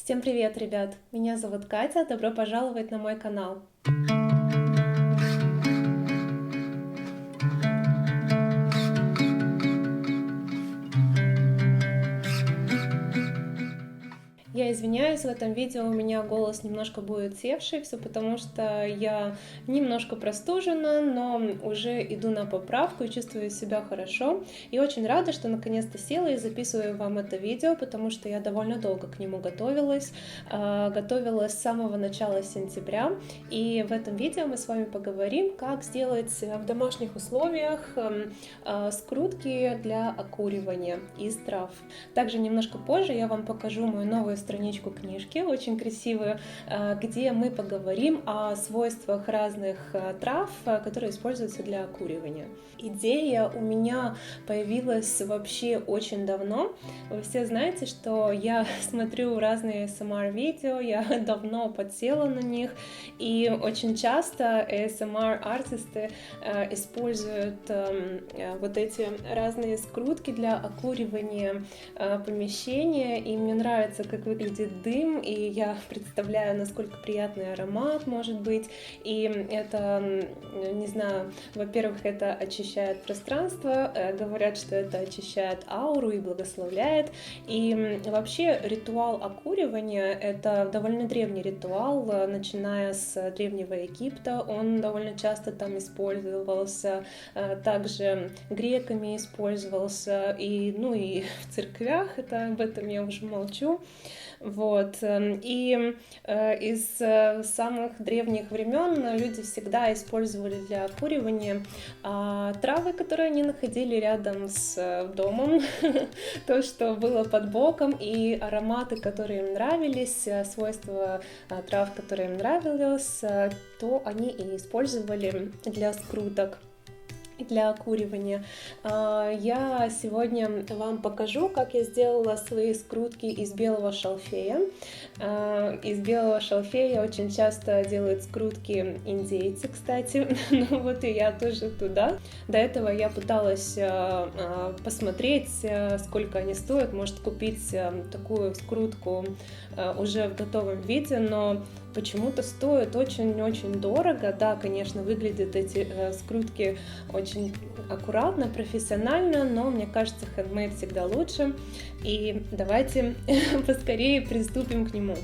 Всем привет, ребят! Меня зовут Катя, добро пожаловать на мой канал. Я извиняюсь, в этом видео у меня голос немножко будет севший, все потому что я немножко простужена, но уже иду на поправку и чувствую себя хорошо. И очень рада, что наконец-то села и записываю вам это видео, потому что я довольно долго к нему готовилась. Готовилась с самого начала сентября. И в этом видео мы с вами поговорим, как сделать в домашних условиях скрутки для окуривания из трав. Также немножко позже я вам покажу мою новую страничку книжки, очень красивую, где мы поговорим о свойствах разных трав, которые используются для окуривания. Идея у меня появилась вообще очень давно. Вы все знаете, что я смотрю разные ASMR-видео, я давно подсела на них, и очень часто ASMR-артисты используют вот эти разные скрутки для окуривания помещения, и мне нравится, как выглядит дым, и я представляю, насколько приятный аромат может быть, и это, не знаю, во-первых, это очищает пространство, говорят, что это очищает ауру и благословляет, и вообще ритуал окуривания — это довольно древний ритуал, начиная с Древнего Египта, он довольно часто там использовался, также греками использовался, и в церквях, об этом я уже молчу. Вот. И из самых древних времен люди всегда использовали для окуривания травы, которые они находили рядом с домом, то, что было под боком, и ароматы, которые им нравились, свойства трав, которые им нравились, то они и использовали для скруток, для окуривания. Я сегодня вам покажу, как я сделала свои скрутки из белого шалфея. Из белого шалфея очень часто делают скрутки индейцы, кстати. Ну вот и я тоже туда. До этого я пыталась посмотреть, сколько они стоят, может купить такую скрутку уже в готовом виде, но почему-то стоит очень-очень дорого. Да, конечно, выглядят эти скрутки очень аккуратно, профессионально, но мне кажется, хендмейд всегда лучше. И давайте поскорее приступим к нему.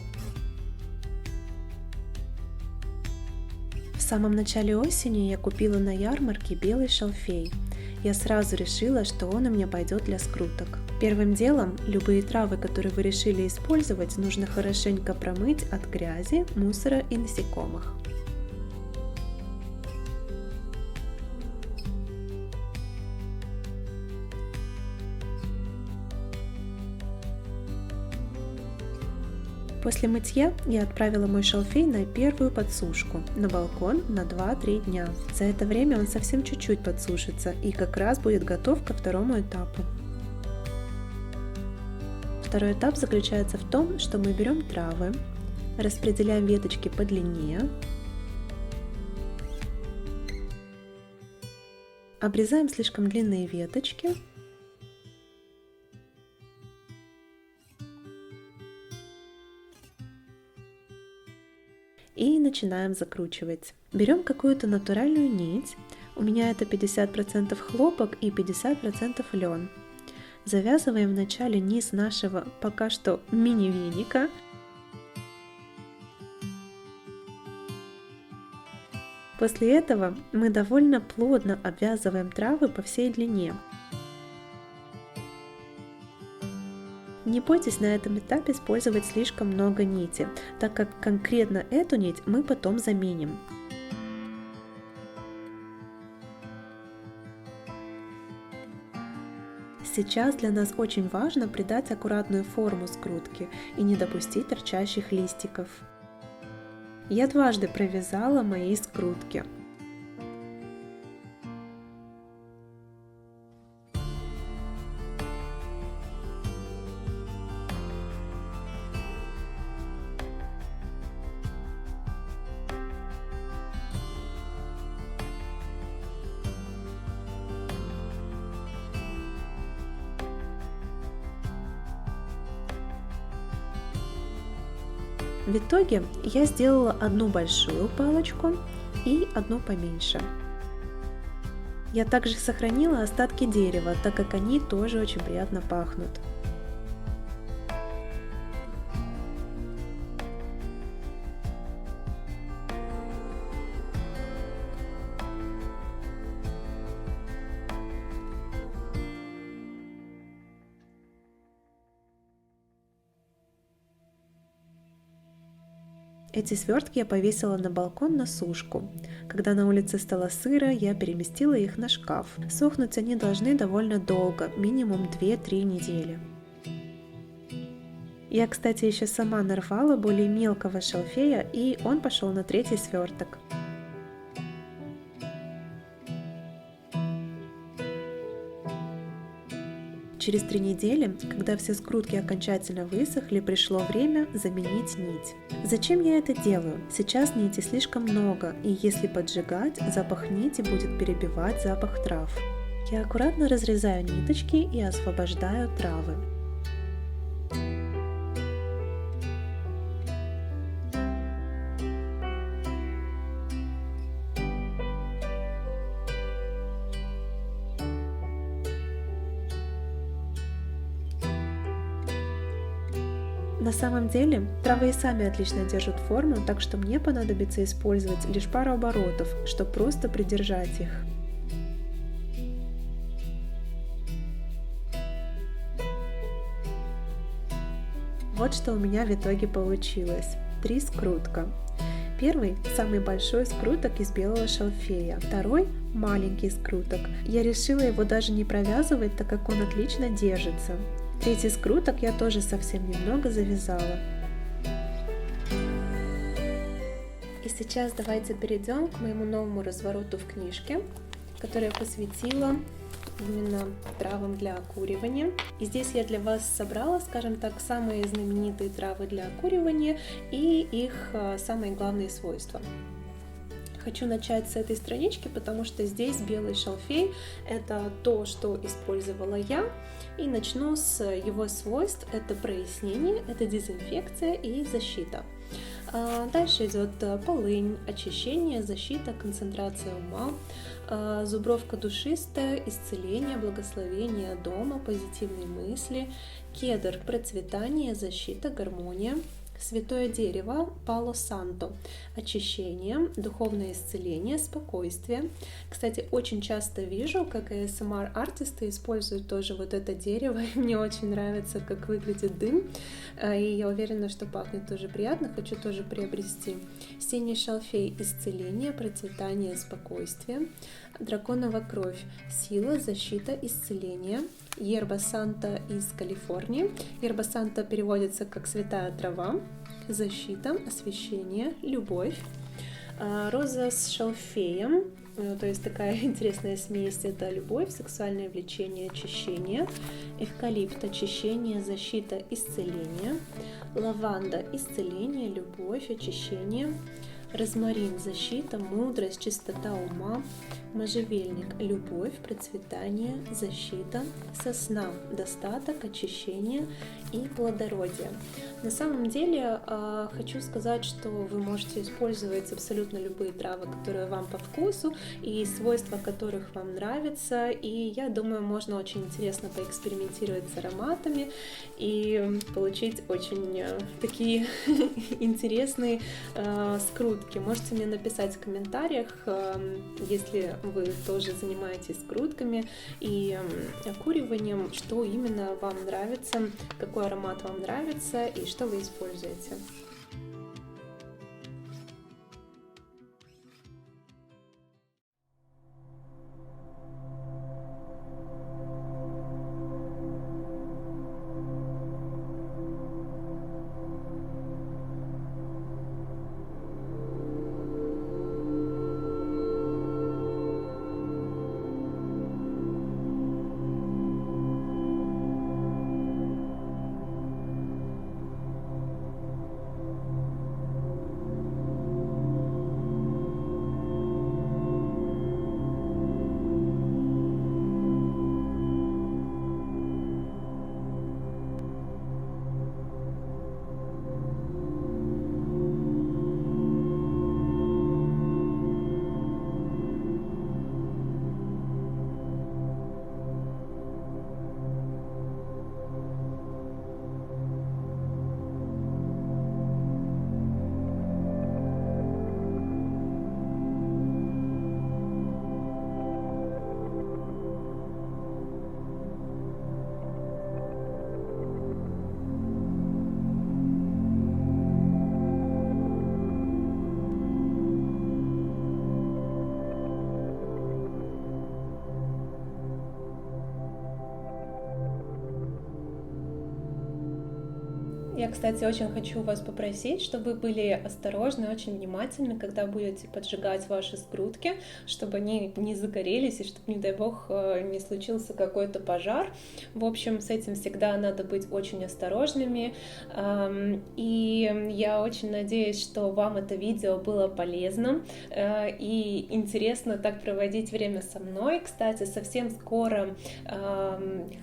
В самом начале осени я купила на ярмарке белый шалфей. Я сразу решила, что он у меня пойдет для скруток. Первым делом, любые травы, которые вы решили использовать, нужно хорошенько промыть от грязи, мусора и насекомых. После мытья я отправила мой шалфей на первую подсушку, на балкон на 2-3 дня. За это время он совсем чуть-чуть подсушится и как раз будет готов ко второму этапу. Второй этап заключается в том, что мы берем травы, распределяем веточки по длине, обрезаем слишком длинные веточки и начинаем закручивать. Берем какую-то натуральную нить, у меня это 50% хлопок и 50% лен. Завязываем вначале низ нашего пока что мини-веника. После этого мы довольно плотно обвязываем травы по всей длине. Не бойтесь на этом этапе использовать слишком много нити, так как конкретно эту нить мы потом заменим. Сейчас для нас очень важно придать аккуратную форму скрутки и не допустить торчащих листиков. Я дважды провязала мои скрутки. В итоге я сделала одну большую палочку и одну поменьше. Я также сохранила остатки дерева, так как они тоже очень приятно пахнут. Эти свертки я повесила на балкон на сушку. Когда на улице стало сыро, я переместила их на шкаф. Сохнуть они должны довольно долго, минимум 2-3 недели. Я, кстати, еще сама нарвала более мелкого шалфея, и он пошел на 3-й сверток. Через 3 недели, когда все скрутки окончательно высохли, пришло время заменить нить. Зачем я это делаю? Сейчас нити слишком много, и если поджигать, запах нити будет перебивать запах трав. Я аккуратно разрезаю ниточки и освобождаю травы. На самом деле, травы и сами отлично держат форму, так что мне понадобится использовать лишь пару оборотов, чтобы просто придержать их. Вот что у меня в итоге получилось. 3 скрутка. Первый – самый большой скруток из белого шалфея. Второй – маленький скруток. Я решила его даже не провязывать, так как он отлично держится. 3-й скруток я тоже совсем немного завязала. И сейчас давайте перейдем к моему новому развороту в книжке, который я посвятила именно травам для окуривания. И здесь я для вас собрала, скажем так, самые знаменитые травы для окуривания и их самые главные свойства. Хочу начать с этой странички, потому что здесь белый шалфей – это то, что использовала я. И начну с его свойств. Это прояснение, это дезинфекция и защита. Дальше идет полынь, очищение, защита, концентрация ума, зубровка душистая, исцеление, благословение дома, позитивные мысли, кедр, процветание, защита, гармония. Святое дерево, Пало Санто, очищение, духовное исцеление, спокойствие. Кстати, очень часто вижу, как ASMR-артисты используют тоже вот это дерево. Мне очень нравится, как выглядит дым, и я уверена, что пахнет тоже приятно, хочу тоже приобрести. Синий шалфей, исцеление, процветание, спокойствие. Драконова кровь, сила, защита, исцеление. Ерба Санта из Калифорнии. Ерба Санта переводится как святая трава. Защита, освещение, любовь. Роза с шалфеем, то есть такая интересная смесь, это любовь, сексуальное влечение, очищение. Эвкалипт, очищение, защита, исцеление. Лаванда, исцеление, любовь, очищение. Розмарин, защита, мудрость, чистота ума. Можжевельник, любовь, процветание, защита. Сосна, достаток, очищение и плодородие. На самом деле хочу сказать, что вы можете использовать абсолютно любые травы, которые вам по вкусу и свойства которых вам нравятся. И я думаю, можно очень интересно поэкспериментировать с ароматами и получить очень такие интересные скрутки. Можете мне написать в комментариях, если вы тоже занимаетесь скрутками и окуриванием, что именно вам нравится, какой аромат вам нравится и что вы используете. кстати, очень хочу вас попросить, чтобы вы были осторожны, очень внимательны, когда будете поджигать ваши скрутки, чтобы они не загорелись и чтобы, не дай бог, не случился какой-то пожар. В общем, с этим всегда надо быть очень осторожными. И я очень надеюсь, что вам это видео было полезным и интересно так проводить время со мной. Кстати, совсем скоро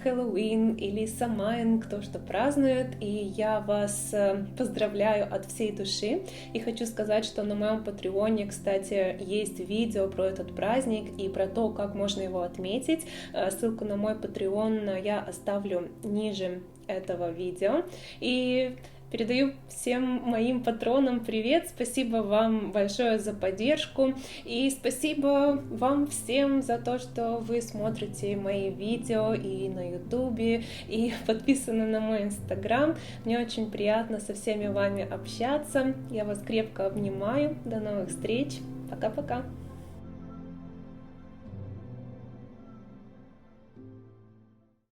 Хэллоуин или Самайн, кто что празднует, и я вас поздравляю от всей души. И хочу сказать, что на моем Патреоне, кстати, есть видео про этот праздник и про то, как можно его отметить. Ссылку на мой Patreon я оставлю ниже этого видео. И передаю всем моим патронам привет, спасибо вам большое за поддержку и спасибо вам всем за то, что вы смотрите мои видео и на ютубе, и подписаны на мой инстаграм. Мне очень приятно со всеми вами общаться, я вас крепко обнимаю, до новых встреч, пока-пока!